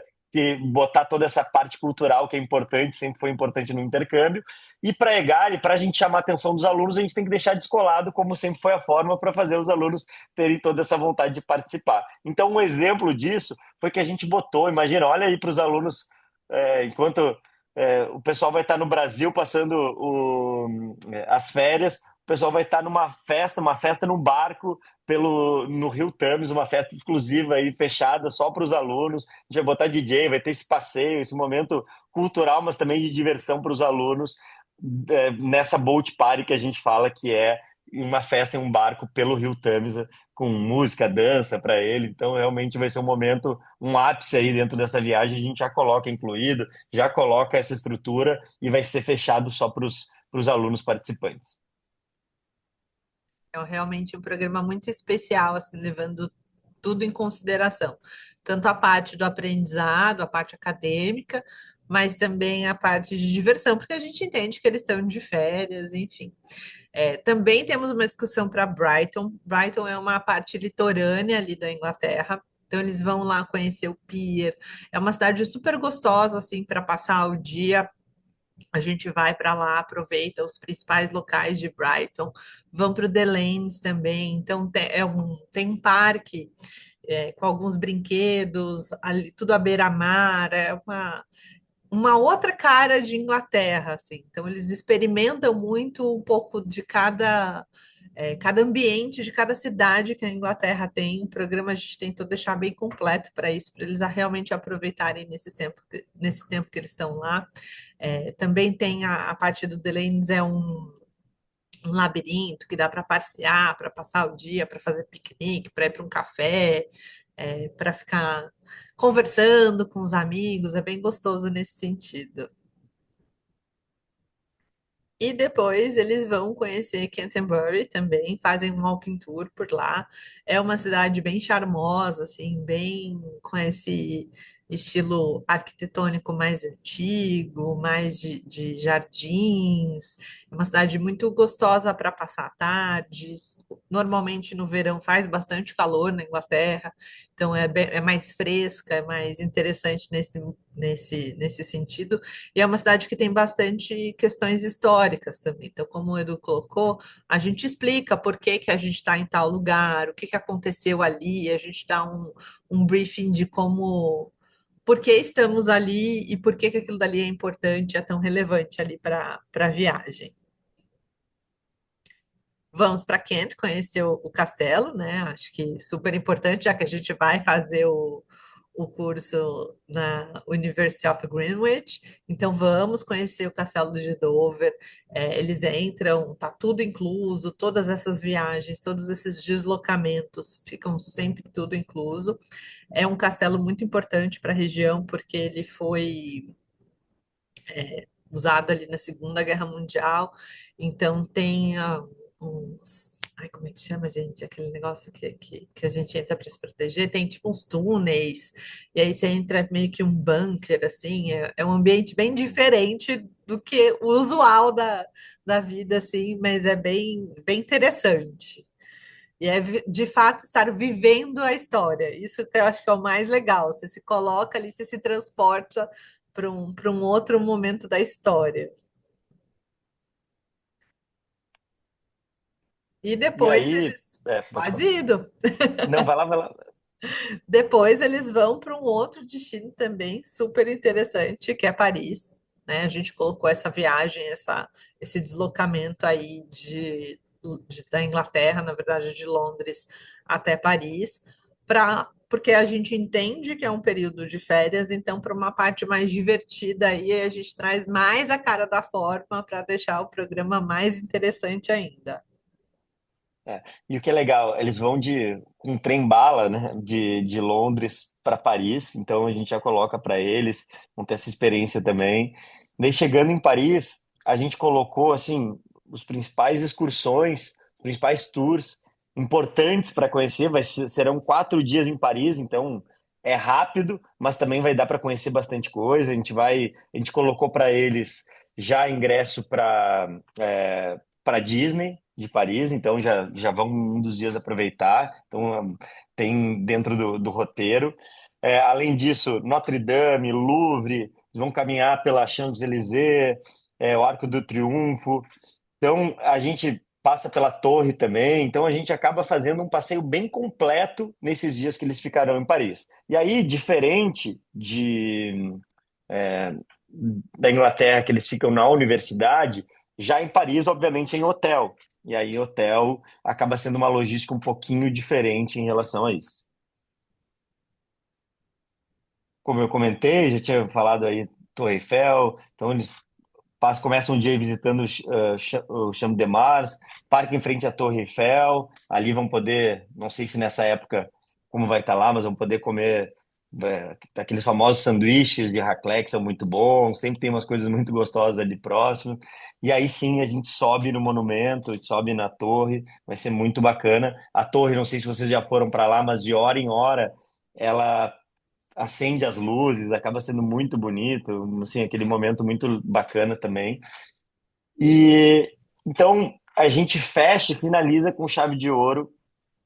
botar toda essa parte cultural que é importante, sempre foi importante no intercâmbio. E para a Egali, para a gente chamar a atenção dos alunos, a gente tem que deixar descolado, como sempre foi a forma, para fazer os alunos terem toda essa vontade de participar. Então, um exemplo disso foi que a gente botou, imagina, olha aí para os alunos, enquanto o pessoal vai estar no Brasil passando as férias, o pessoal vai estar numa festa, uma festa num barco no Rio Thames, uma festa exclusiva aí, fechada só para os alunos. A gente vai botar DJ, vai ter esse passeio, esse momento cultural, mas também de diversão para os alunos, nessa boat party que a gente fala que é uma festa em um barco pelo Rio Thames, com música, dança para eles. Então, realmente vai ser um momento, um ápice aí dentro dessa viagem. A gente já coloca incluído, já coloca essa estrutura e vai ser fechado só para os alunos participantes. É realmente um programa muito especial, assim, levando tudo em consideração. Tanto a parte do aprendizado, a parte acadêmica, mas também a parte de diversão, porque a gente entende que eles estão de férias, enfim. Também temos uma excursão para Brighton. Brighton é uma parte litorânea ali da Inglaterra. Então eles vão lá conhecer o Pier. É uma cidade super gostosa assim para passar o dia. A gente vai para lá, aproveita os principais locais de Brighton, vão para o The Lanes também. Então tem um parque com alguns brinquedos, ali, tudo à beira-mar. É uma outra cara de Inglaterra, assim. Então eles experimentam muito um pouco de cada ambiente de cada cidade que a Inglaterra tem. O programa a gente tentou deixar bem completo para isso, para eles realmente aproveitarem nesse tempo que eles estão lá. Também tem a parte do Delanes, é um labirinto que dá para passear, para passar o dia, para fazer piquenique, para ir para um café, para ficar conversando com os amigos, é bem gostoso nesse sentido. E depois eles vão conhecer Canterbury também, fazem um walking tour por lá. É uma cidade bem charmosa, assim, bem com esse estilo arquitetônico mais antigo, mais de jardins. É uma cidade muito gostosa para passar tardes. Normalmente no verão faz bastante calor na Inglaterra, então é mais fresca, é mais interessante nesse sentido. E é uma cidade que tem bastante questões históricas também. Então, como o Edu colocou, a gente explica por que que a gente está em tal lugar, o que que aconteceu ali, a gente dá um briefing de por que estamos ali e por que que aquilo dali é importante, é tão relevante ali para a viagem. Vamos para Kent conhecer o castelo, né? Acho que super importante, já que a gente vai fazer o curso na University of Greenwich. Então vamos conhecer o Castelo de Dover. Eles entram, tá tudo incluso, todas essas viagens, todos esses deslocamentos, ficam sempre tudo incluso. É um castelo muito importante para a região, porque ele foi usado ali na Segunda Guerra Mundial. Então tem uns. Ai, como é que chama, gente? Aquele negócio que a gente entra para se proteger. Tem tipo uns túneis, e aí você entra meio que um bunker, assim. É um ambiente bem diferente do que o usual da vida, assim, mas é bem interessante. E é de fato estar vivendo a história. Isso que eu acho que é o mais legal. Você se coloca ali, você se transporta para um outro momento da história. E E depois aí, eles. pode Pode falar. ir, Du. Não, vai lá, vai lá. Depois eles vão para um outro destino também super interessante, que é Paris. Né? A gente colocou essa viagem, esse deslocamento aí da Inglaterra, na verdade, de Londres até Paris, porque a gente entende que é um período de férias, então, para uma parte mais divertida aí, a gente traz mais a cara da forma para deixar o programa mais interessante ainda. E o que é legal, eles vão com trem-bala, né, de Londres para Paris, então a gente já coloca para eles, vão ter essa experiência também. Daí chegando em Paris, a gente colocou assim os principais excursões, os principais tours importantes para conhecer. Serão 4 dias em Paris, então é rápido, mas também vai dar para conhecer bastante coisa. A gente colocou para eles já ingresso para Disney de Paris, então já vão um dos dias aproveitar. Então tem dentro do roteiro. Além disso, Notre Dame, Louvre, vão caminhar pela Champs-Élysées, o Arco do Triunfo. Então a gente passa pela Torre também. Então a gente acaba fazendo um passeio bem completo nesses dias que eles ficarão em Paris. E aí, diferente da Inglaterra, que eles ficam na universidade, já em Paris, obviamente, em hotel. E aí, hotel acaba sendo uma logística um pouquinho diferente em relação a isso. Como eu comentei, já tinha falado aí Torre Eiffel, então eles começam um dia visitando o Champ de Mars, parque em frente à Torre Eiffel, ali vão poder, não sei se nessa época como vai estar lá, mas vão poder comer aqueles famosos sanduíches de raclette que são muito bons, sempre tem umas coisas muito gostosas ali próximo, e aí sim a gente sobe no monumento, sobe na torre, vai ser muito bacana. A torre, não sei se vocês já foram para lá, mas de hora em hora ela acende as luzes, acaba sendo muito bonito, assim, aquele momento muito bacana também. E então a gente fecha e finaliza com chave de ouro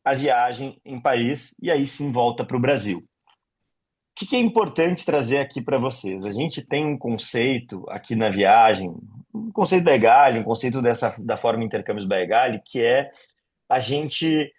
a viagem em Paris e aí sim volta para o Brasil. O que é importante trazer aqui para vocês? A gente tem um conceito aqui na viagem, um conceito da Egali, um conceito da forma intercâmbios da Egali, que é a gente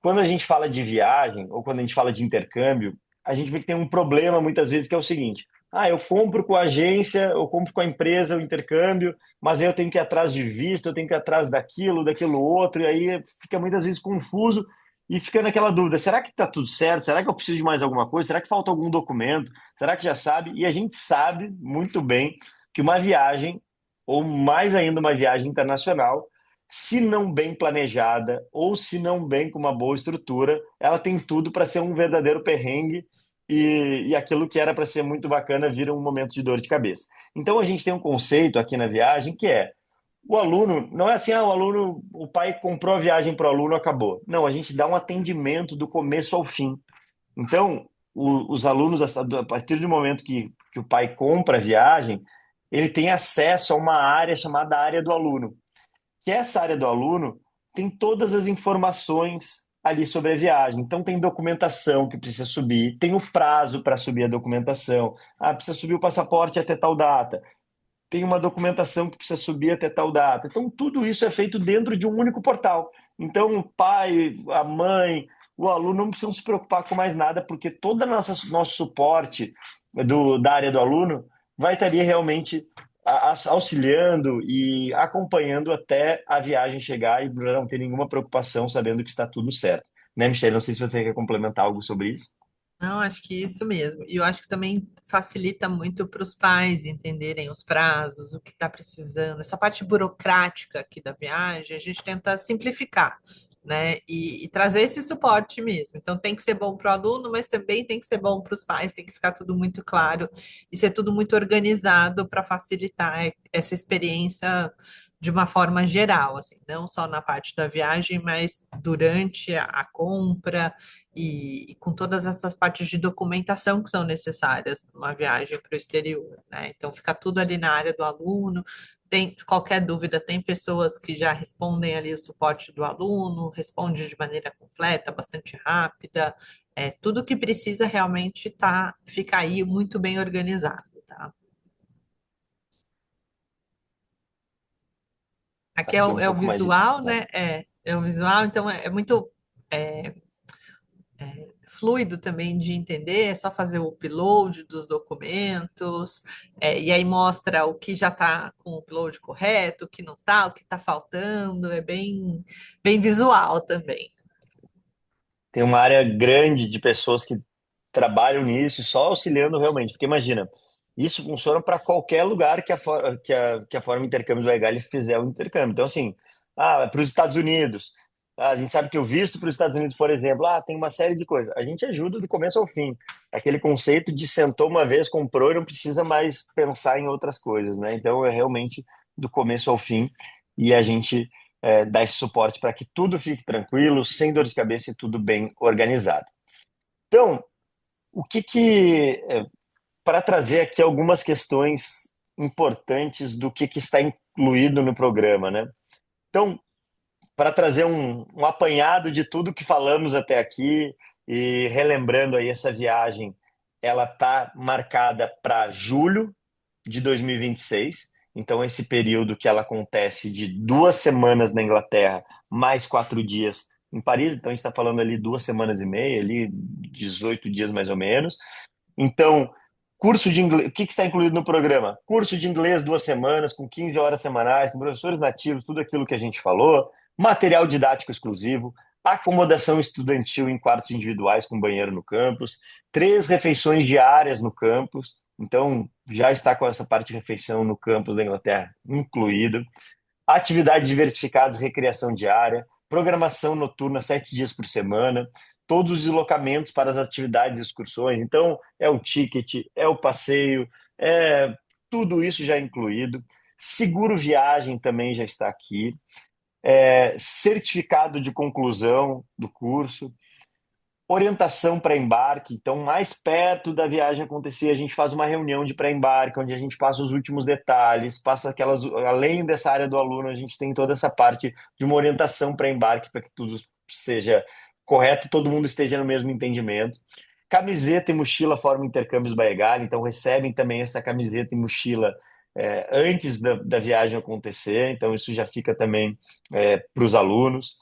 quando a gente fala de viagem ou quando a gente fala de intercâmbio, a gente vê que tem um problema muitas vezes que é o seguinte: ah, eu compro com a agência, eu compro com a empresa o intercâmbio, mas aí eu tenho que ir atrás de visto, eu tenho que ir atrás daquilo outro, e aí fica muitas vezes confuso e fica naquela dúvida: será que está tudo certo? Será que eu preciso de mais alguma coisa? Será que falta algum documento? Será que já sabe? E a gente sabe muito bem que uma viagem, ou mais ainda uma viagem internacional, se não bem planejada ou se não bem com uma boa estrutura, ela tem tudo para ser um verdadeiro perrengue e aquilo que era para ser muito bacana vira um momento de dor de cabeça. Então a gente tem um conceito aqui na viagem que é o aluno, não é assim, o aluno, o pai comprou a viagem para o aluno, acabou. Não, a gente dá um atendimento do começo ao fim. Então, os alunos, a partir do momento que o pai compra a viagem, ele tem acesso a uma área chamada área do aluno, que essa área do aluno tem todas as informações ali sobre a viagem. Então, tem documentação que precisa subir, tem o prazo para subir a documentação. Ah, precisa subir o passaporte até tal data. Tem uma documentação que precisa subir até tal data. Então, tudo isso é feito dentro de um único portal. Então, o pai, a mãe, o aluno não precisam se preocupar com mais nada, porque todo nosso suporte da área do aluno vai estar ali realmente auxiliando e acompanhando até a viagem chegar e não ter nenhuma preocupação, sabendo que está tudo certo. Né, Michelle? Não sei se você quer complementar algo sobre isso. Não, acho que isso mesmo. E eu acho que também facilita muito para os pais entenderem os prazos, o que está precisando. Essa parte burocrática aqui da viagem, a gente tenta simplificar, né? E trazer esse suporte mesmo. Então tem que ser bom para o aluno, mas também tem que ser bom para os pais, tem que ficar tudo muito claro e ser tudo muito organizado para facilitar essa experiência de uma forma geral, assim, não só na parte da viagem, mas durante a compra e com todas essas partes de documentação que são necessárias para uma viagem para o exterior, né? Então fica tudo ali na área do aluno. Tem qualquer dúvida, tem pessoas que já respondem ali o suporte do aluno, responde de maneira completa, bastante rápida. Tudo que precisa realmente fica aí muito bem organizado, tá? Aqui é Aqui é o, um é o pouco mais de. visual, Tá. né? É o visual, então é muito é, fluido também de entender, é só fazer o upload dos documentos, e aí mostra o que já está com o upload correto, o que não está, o que está faltando, é bem visual também. Tem uma área grande de pessoas que trabalham nisso, só auxiliando realmente. Porque imagina, isso funciona para qualquer lugar que a forma intercâmbio do Egali fizer o intercâmbio. Então, assim, para os Estados Unidos, a gente sabe que o visto para os Estados Unidos, por exemplo, tem uma série de coisas. A gente ajuda do começo ao fim. Aquele conceito de sentou uma vez, comprou e não precisa mais pensar em outras coisas, né? Então, é realmente do começo ao fim e a gente dá esse suporte para que tudo fique tranquilo, sem dor de cabeça e tudo bem organizado. Então, o para trazer aqui algumas questões importantes do que está incluído no programa, né? Então, para trazer um apanhado de tudo que falamos até aqui e relembrando aí essa viagem, ela está marcada para julho de 2026. Então, esse período que ela acontece de 2 semanas na Inglaterra, mais 4 dias em Paris. Então, a gente está falando ali 2 semanas e meia, ali 18 dias mais ou menos. Então, Curso de inglês, o que está incluído no programa? Curso de inglês 2 semanas, com 15 horas semanais, com professores nativos, tudo aquilo que a gente falou, material didático exclusivo, acomodação estudantil em quartos individuais com banheiro no campus, 3 refeições diárias no campus, então já está com essa parte de refeição no campus da Inglaterra incluído, atividades diversificadas, recreação diária, programação noturna 7 dias por semana, todos os deslocamentos para as atividades e excursões. Então, é o ticket, é o passeio, é tudo isso já incluído. Seguro viagem também já está aqui. Certificado de conclusão do curso, orientação para embarque. Então, mais perto da viagem acontecer, a gente faz uma reunião de pré-embarque, onde a gente passa os últimos detalhes, passa aquelas, além dessa área do aluno, a gente tem toda essa parte de uma orientação para embarque, para que tudo seja correto e todo mundo esteja no mesmo entendimento. Camiseta e mochila formam intercâmbios Baegali, então recebem também essa camiseta e mochila antes da viagem acontecer, então isso já fica também para os alunos.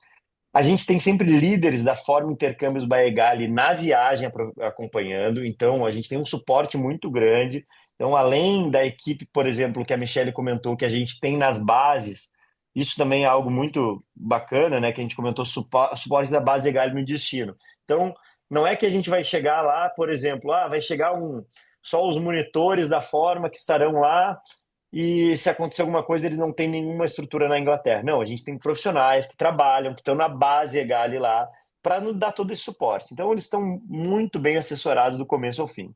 A gente tem sempre líderes da Forma Intercâmbios Baegali na viagem acompanhando, então a gente tem um suporte muito grande. Então, além da equipe, por exemplo, que a Michelle comentou, que a gente tem nas bases, isso também é algo muito bacana, né? Que a gente comentou, suporte da base Egali no destino. Então, não é que a gente vai chegar lá, por exemplo, vai chegar só os monitores da Forma que estarão lá e se acontecer alguma coisa, eles não têm nenhuma estrutura na Inglaterra. Não, a gente tem profissionais que trabalham, que estão na base EGALI lá, para nos dar todo esse suporte. Então, eles estão muito bem assessorados do começo ao fim.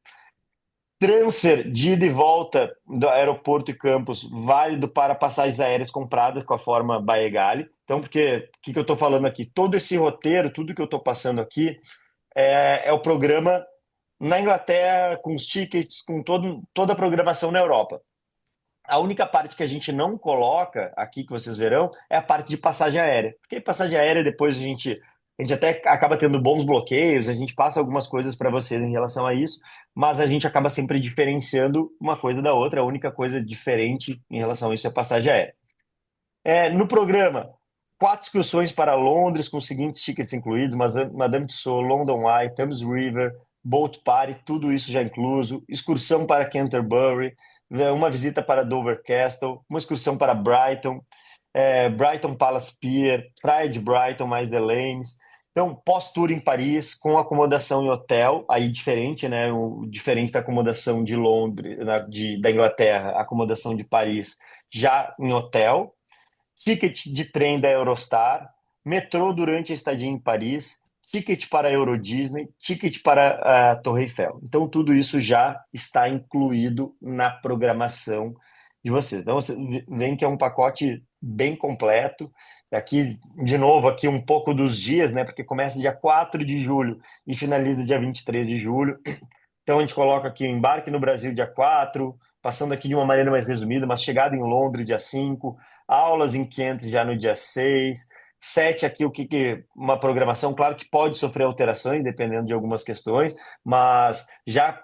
Transfer de ida e volta do aeroporto e campus, válido para passagens aéreas compradas com a forma Baegali. Então, porque o que eu estou falando aqui? Todo esse roteiro, tudo que eu estou passando aqui, é o programa na Inglaterra, com os tickets, com toda a programação na Europa. A única parte que a gente não coloca aqui, que vocês verão, é a parte de passagem aérea. Porque passagem aérea, depois a gente até acaba tendo bons bloqueios, a gente passa algumas coisas para vocês em relação a isso, mas a gente acaba sempre diferenciando uma coisa da outra. A única coisa diferente em relação a isso é a passagem aérea. No programa, 4 excursões para Londres, com os seguintes tickets incluídos: Madame Tussauds, London Eye, Thames River, Boat Party, tudo isso já incluso. Excursão para Canterbury, uma visita para Dover Castle, uma excursão para Brighton, Brighton Palace Pier, Praia de Brighton, mais The Lanes. Então, pós-tour em Paris, com acomodação em hotel, aí diferente, né? O diferente da acomodação de Londres, da Inglaterra, a acomodação de Paris, já em hotel. Ticket de trem da Eurostar, metrô durante a estadia em Paris, ticket para a Euro Disney, ticket para a Torre Eiffel. Então, tudo isso já está incluído na programação de vocês. Então, você vê que é um pacote bem completo. Aqui, de novo, aqui um pouco dos dias, né? Porque começa dia 4 de julho e finaliza dia 23 de julho. Então, a gente coloca aqui embarque no Brasil dia 4, passando aqui de uma maneira mais resumida, mas chegada em Londres dia 5, aulas em Kent já no dia 6, 7 aqui uma programação, claro que pode sofrer alterações dependendo de algumas questões, mas já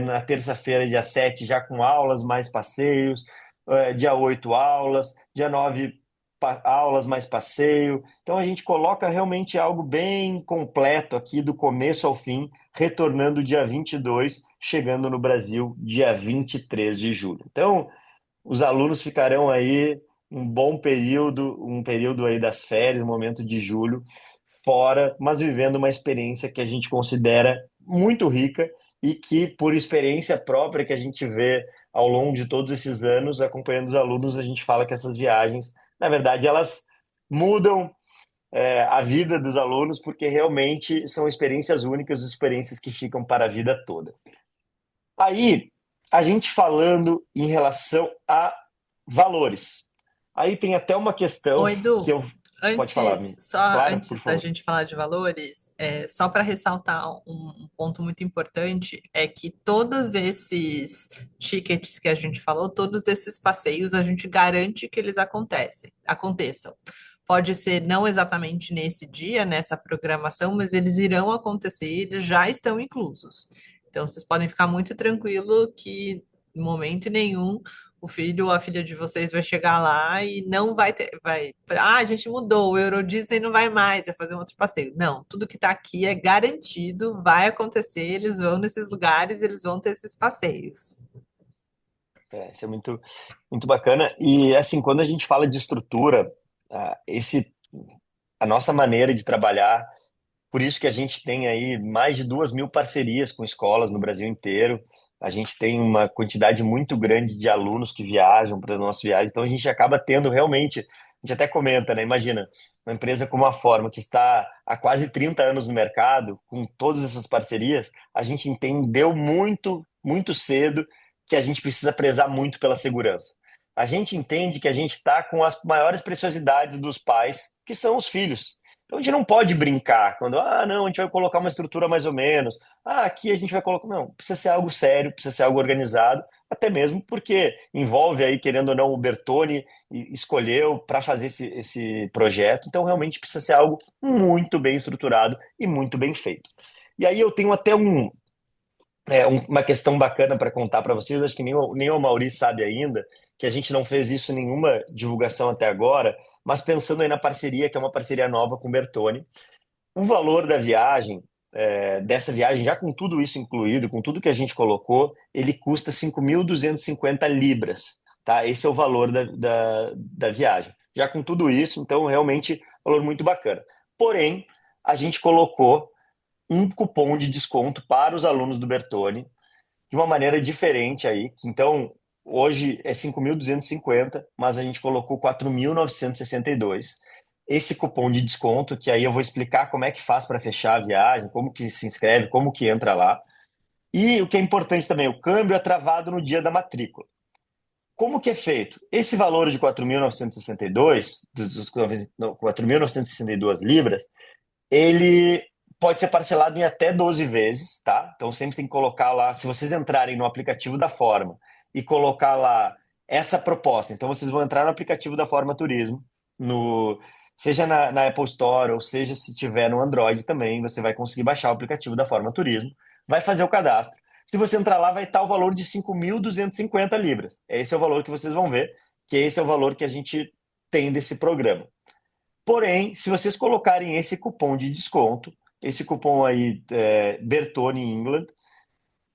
na terça-feira, dia 7, já com aulas, mais passeios, dia 8 aulas, dia 9 aulas mais passeio. Então a gente coloca realmente algo bem completo aqui do começo ao fim, retornando dia 22, chegando no Brasil dia 23 de julho. Então, os alunos ficarão aí um período aí das férias, um momento de julho, fora, mas vivendo uma experiência que a gente considera muito rica e que, por experiência própria que a gente vê ao longo de todos esses anos, acompanhando os alunos, a gente fala que essas viagens, na verdade, elas mudam a vida dos alunos, porque realmente são experiências únicas, experiências que ficam para a vida toda. Aí, a gente falando em relação a valores. Aí tem até uma questão Oi, Edu, que eu... Pode falar, antes, Mi. só Claro, por antes da favor. gente falar de valores, só para ressaltar um ponto muito importante, é que todos esses tickets que a gente falou, todos esses passeios, a gente garante que eles aconteçam. Pode ser não exatamente nesse dia, nessa programação, mas eles irão acontecer, eles já estão inclusos. Então, vocês podem ficar muito tranquilo que, em momento nenhum, o filho ou a filha de vocês vai chegar lá e não vai ter, a gente mudou, o Euro Disney não vai mais, vai fazer um outro passeio. Não, tudo que está aqui é garantido, vai acontecer, eles vão nesses lugares, eles vão ter esses passeios. Isso é muito, muito bacana. E assim, quando a gente fala de estrutura, a nossa maneira de trabalhar, por isso que a gente tem aí mais de 2.000 parcerias com escolas no Brasil inteiro. A gente tem uma quantidade muito grande de alunos que viajam para as nossas viagens. Então a gente acaba tendo realmente, a gente até comenta, né? Imagina, uma empresa como a Forma, que está há quase 30 anos no mercado, com todas essas parcerias, a gente entendeu muito, muito cedo que a gente precisa prezar muito pela segurança. A gente entende que a gente está com as maiores preciosidades dos pais, que são os filhos. Então a gente não pode brincar quando, não, a gente vai colocar uma estrutura mais ou menos, aqui a gente vai colocar. Não, precisa ser algo sério, precisa ser algo organizado, até mesmo porque envolve aí, querendo ou não, o Bertone escolheu para fazer esse projeto, então realmente precisa ser algo muito bem estruturado e muito bem feito. E aí eu tenho até uma questão bacana para contar para vocês, acho que nem o Maurício sabe ainda, que a gente não fez isso em nenhuma divulgação até agora, mas pensando aí na parceria, que é uma parceria nova com o Bertone, o valor da viagem, dessa viagem, já com tudo isso incluído, com tudo que a gente colocou, ele custa 5.250 libras, tá? Esse é o valor da viagem. Já com tudo isso, então realmente valor muito bacana. Porém, a gente colocou um cupom de desconto para os alunos do Bertone de uma maneira diferente aí. Então, hoje é 5.250, mas a gente colocou 4.962. Esse cupom de desconto, que aí eu vou explicar como é que faz para fechar a viagem, como que se inscreve, como que entra lá. E o que é importante também, o câmbio é travado no dia da matrícula. Como que é feito? Esse valor de 4.962, dos 4.962 libras, ele pode ser parcelado em até 12 vezes, tá? Então sempre tem que colocar lá, se vocês entrarem no aplicativo da Forma e colocar lá essa proposta, então vocês vão entrar no aplicativo da Forma Turismo, seja na Apple Store ou seja se tiver no Android também, você vai conseguir baixar o aplicativo da Forma Turismo, vai fazer o cadastro. Se você entrar lá, vai estar o valor de 5.250 libras. Esse é o valor que vocês vão ver, que esse é o valor que a gente tem desse programa. Porém, se vocês colocarem esse cupom de desconto, esse cupom aí, Bertone England,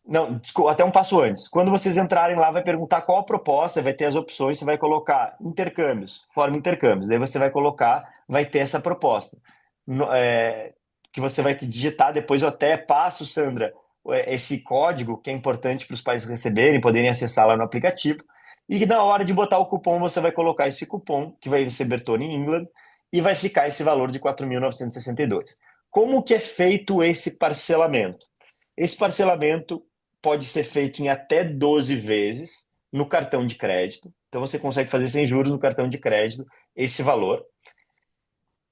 não, até um passo antes. Quando vocês entrarem lá, vai perguntar qual a proposta, vai ter as opções, você vai colocar intercâmbios, forma intercâmbios. Daí você vai colocar, vai ter essa proposta. Que você vai digitar, depois eu até passo, Sandra, esse código que é importante para os pais receberem, poderem acessar lá no aplicativo. E na hora de botar o cupom, você vai colocar esse cupom, que vai ser Bertone England, e vai ficar esse valor de 4.962. Como que é feito esse parcelamento? Esse parcelamento pode ser feito em até 12 vezes no cartão de crédito. Então você consegue fazer sem juros no cartão de crédito esse valor.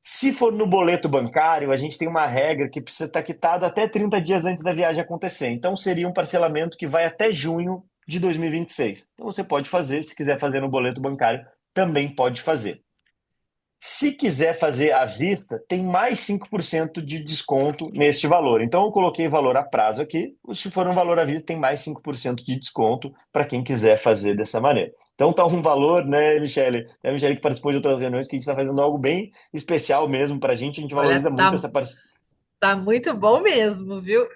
Se for no boleto bancário, a gente tem uma regra que precisa estar quitado até 30 dias antes da viagem acontecer. Então seria um parcelamento que vai até junho de 2026. Então você pode fazer, se quiser fazer no boleto bancário, também pode fazer. Se quiser fazer à vista, tem mais 5% de desconto neste valor. Então, eu coloquei valor a prazo aqui. Se for um valor à vista, tem mais 5% de desconto para quem quiser fazer dessa maneira. Então, está um valor, né, Michele? É a Michele que participou de outras reuniões, que a gente está fazendo algo bem especial mesmo para a gente Olha, valoriza muito essa parceria. tá muito bom mesmo, viu?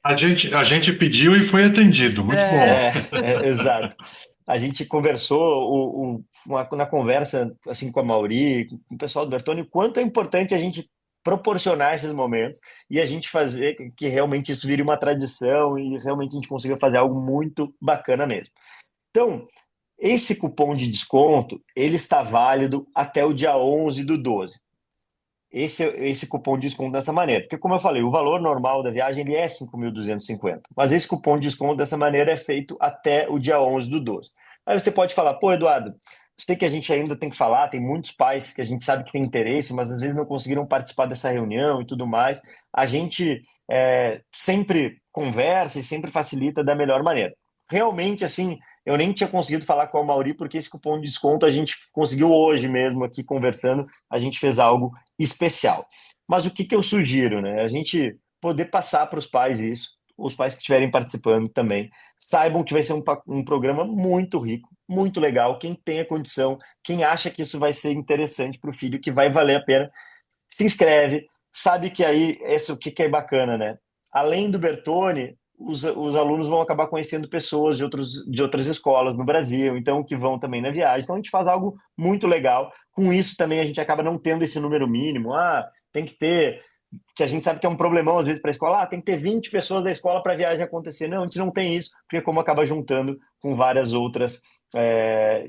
A gente pediu e foi atendido. Muito bom. Exato. A gente conversou na conversa assim com a Mauri, com o pessoal do Bertone, o quanto é importante a gente proporcionar esses momentos e a gente fazer que realmente isso vire uma tradição e realmente a gente consiga fazer algo muito bacana mesmo. Então, esse cupom de desconto, ele está válido até o dia 11/12. Esse cupom de desconto dessa maneira. Porque, como eu falei, o valor normal da viagem ele é 5.250. Mas esse cupom de desconto dessa maneira é feito até o dia 11/12. Aí você pode falar, pô, Eduardo, sei que a gente ainda tem que falar, tem muitos pais que a gente sabe que tem interesse, mas às vezes não conseguiram participar dessa reunião e tudo mais. A gente sempre conversa e sempre facilita da melhor maneira. Realmente, assim, eu nem tinha conseguido falar com a Mauri, porque esse cupom de desconto a gente conseguiu hoje mesmo aqui conversando, a gente fez algo especial. Mas o que eu sugiro, né? A gente poder passar para os pais isso, os pais que estiverem participando também, saibam que vai ser um programa muito rico, muito legal. Quem tem a condição, quem acha que isso vai ser interessante para o filho, que vai valer a pena, se inscreve. Sabe que aí, o que é bacana, né? Além do Bertone, os alunos vão acabar conhecendo pessoas de outras escolas no Brasil, então que vão também na viagem. Então a gente faz algo muito legal. Com isso também a gente acaba não tendo esse número mínimo. Tem que ter, que a gente sabe que é um problemão às vezes para a escola, tem que ter 20 pessoas da escola para a viagem acontecer. Não, a gente não tem isso, porque como acaba juntando com várias outras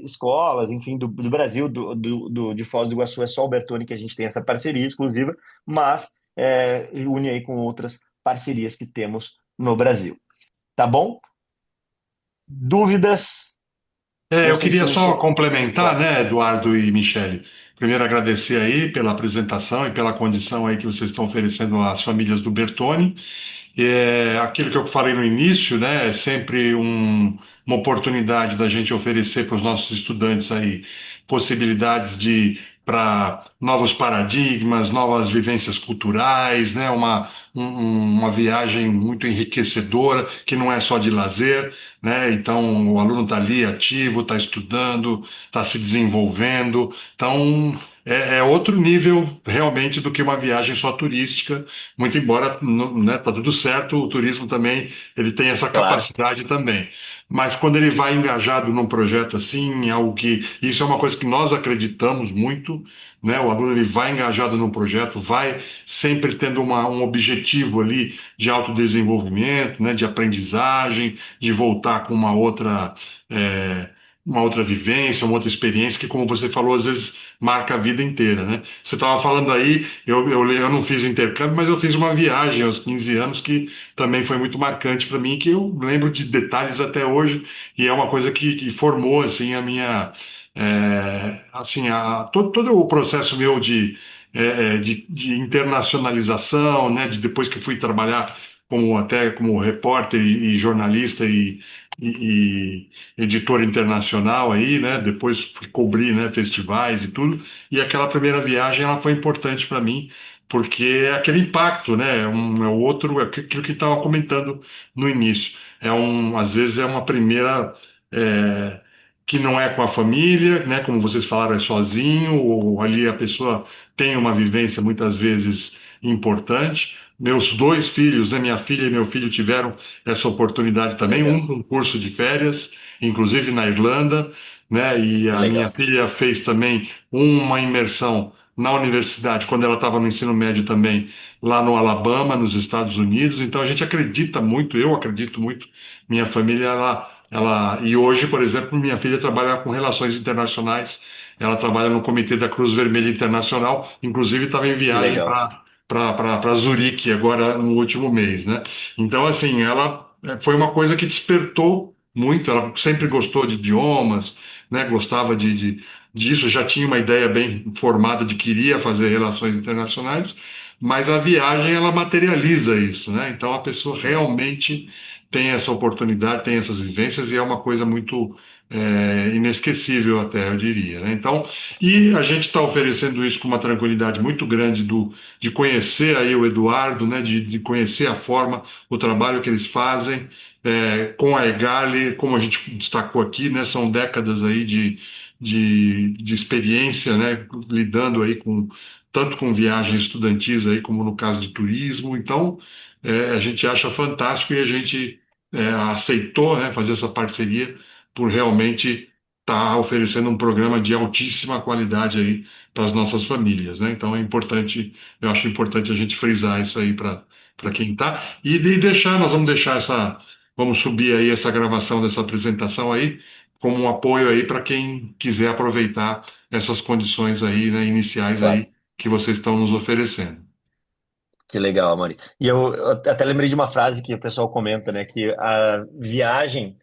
escolas, enfim, do Brasil, de Foz do Iguaçu, é só o Bertone que a gente tem essa parceria exclusiva, mas une aí com outras parcerias que temos no Brasil. Tá bom? Dúvidas? Não Eu sei se queria só você... complementar, Claro, né, Eduardo e Michele. Primeiro, agradecer aí pela apresentação e pela condição aí que vocês estão oferecendo às famílias do Bertone. Aquilo que eu falei no início, né, é sempre uma oportunidade da gente oferecer para os nossos estudantes aí possibilidades de para novos paradigmas, novas vivências culturais, né, uma viagem muito enriquecedora, que não é só de lazer, né? Então o aluno está ali ativo, está estudando, está se desenvolvendo. Então é outro nível realmente do que uma viagem só turística. Muito embora, né, tá tudo certo, o turismo também ele tem essa claro, capacidade também. Mas quando ele vai engajado num projeto assim, em algo que isso é uma coisa que nós acreditamos muito, né? O aluno ele vai engajado num projeto, vai sempre tendo um objetivo ali de autodesenvolvimento, né, de aprendizagem, de voltar com é, uma outra vivência, uma outra experiência que, como você falou, às vezes marca a vida inteira, né? Você estava falando aí, eu não fiz intercâmbio, mas eu fiz uma viagem aos 15 anos que também foi muito marcante para mim, que eu lembro de detalhes até hoje, e é uma coisa que formou, assim, a minha... assim, todo o processo meu de internacionalização, né? De depois que fui trabalhar até como repórter e jornalista e editor internacional aí, né? Depois fui cobrir, né, festivais e tudo. E aquela primeira viagem ela foi importante para mim, porque é aquele impacto, né? É o outro, é aquilo que estava comentando no início. Às vezes é uma primeira é, que não é com a família, né? Como vocês falaram, é sozinho, ou ali a pessoa tem uma vivência muitas vezes importante. Meus dois filhos, né, minha filha e meu filho tiveram essa oportunidade que também, um legal, com curso de férias, inclusive na Irlanda, né, e que a minha legal. filha fez também uma imersão na universidade, quando ela estava no ensino médio também, lá no Alabama, nos Estados Unidos. Então a gente acredita muito, eu acredito muito, minha família, e hoje, por exemplo, minha filha trabalha com relações internacionais, ela trabalha no Comitê da Cruz Vermelha Internacional, inclusive estava em Que viagem legal. para Zurique agora no último mês, né? Então, assim, ela foi uma coisa que despertou muito. Ela sempre gostou de idiomas, né? Gostava disso, já tinha uma ideia bem formada de que iria fazer relações internacionais, mas a viagem ela materializa isso, né? Então a pessoa realmente tem essa oportunidade, tem essas vivências e é uma coisa muito inesquecível até, eu diria, né? Então, e a gente está oferecendo isso com uma tranquilidade muito grande de conhecer aí o Eduardo, né? De conhecer a forma, o trabalho que eles fazem com a Egali, como a gente destacou aqui, né? São décadas aí de experiência, né? Lidando aí com tanto com viagens estudantis aí como no caso de turismo. Então, a gente acha fantástico e a gente aceitou, né, fazer essa parceria por realmente estar oferecendo um programa de altíssima qualidade aí para as nossas famílias, né? Então é importante, eu acho importante a gente frisar isso aí para quem está nós vamos deixar vamos subir aí essa gravação dessa apresentação aí como um apoio aí para quem quiser aproveitar essas condições aí, né, iniciais Claro. aí que vocês estão nos oferecendo. Que legal, Amori. E eu até lembrei de uma frase que o pessoal comenta, né? Que a viagem,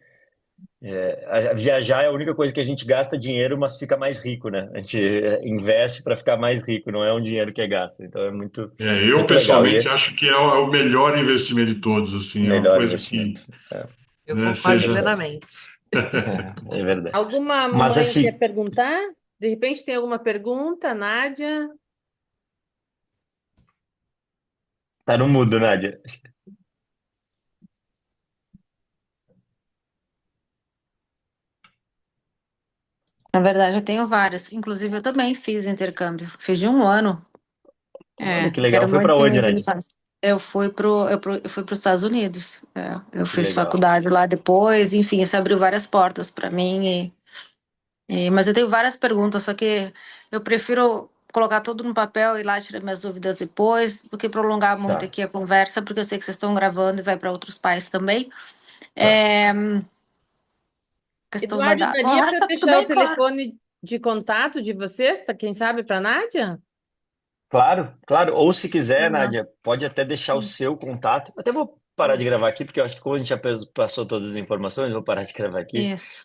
viajar é a única coisa que a gente gasta dinheiro, mas fica mais rico, né? A gente investe para ficar mais rico, não é um dinheiro que é gasto. Então é muito, Eu muito legal. E pessoalmente é acho que é o melhor investimento de todos, assim, o é uma melhor coisa que, investimento. É, Eu né, concordo seja. plenamente. é verdade. Alguma Mas mãe quer assim, perguntar? De repente tem alguma pergunta, Nádia? tá no mudo, Nádia. Na verdade, eu tenho vários. Inclusive, eu também fiz intercâmbio. Fiz de 1 ano. Olha que Quero legal. Foi muito para que onde, minha filha Nádia? faça. Eu fui para os Estados Unidos. Eu Que fiz legal. faculdade lá depois. Enfim, isso abriu várias portas para mim. Mas eu tenho várias perguntas, só que eu prefiro colocar tudo no papel e ir lá tirar minhas dúvidas depois, do que prolongar muito Tá, aqui a conversa, porque eu sei que vocês estão gravando e vai para outros pais também. tá. É, questão da Eduardo, data. O daria para resto tá tudo deixar o bem claro. telefone de contato de vocês, tá? Quem sabe para Nádia? Claro, claro. Ou se quiser, Uhum. Nádia, pode até deixar o seu contato. Até vou parar de gravar aqui, porque eu acho que como a gente já passou todas as informações, vou parar de gravar aqui. Isso.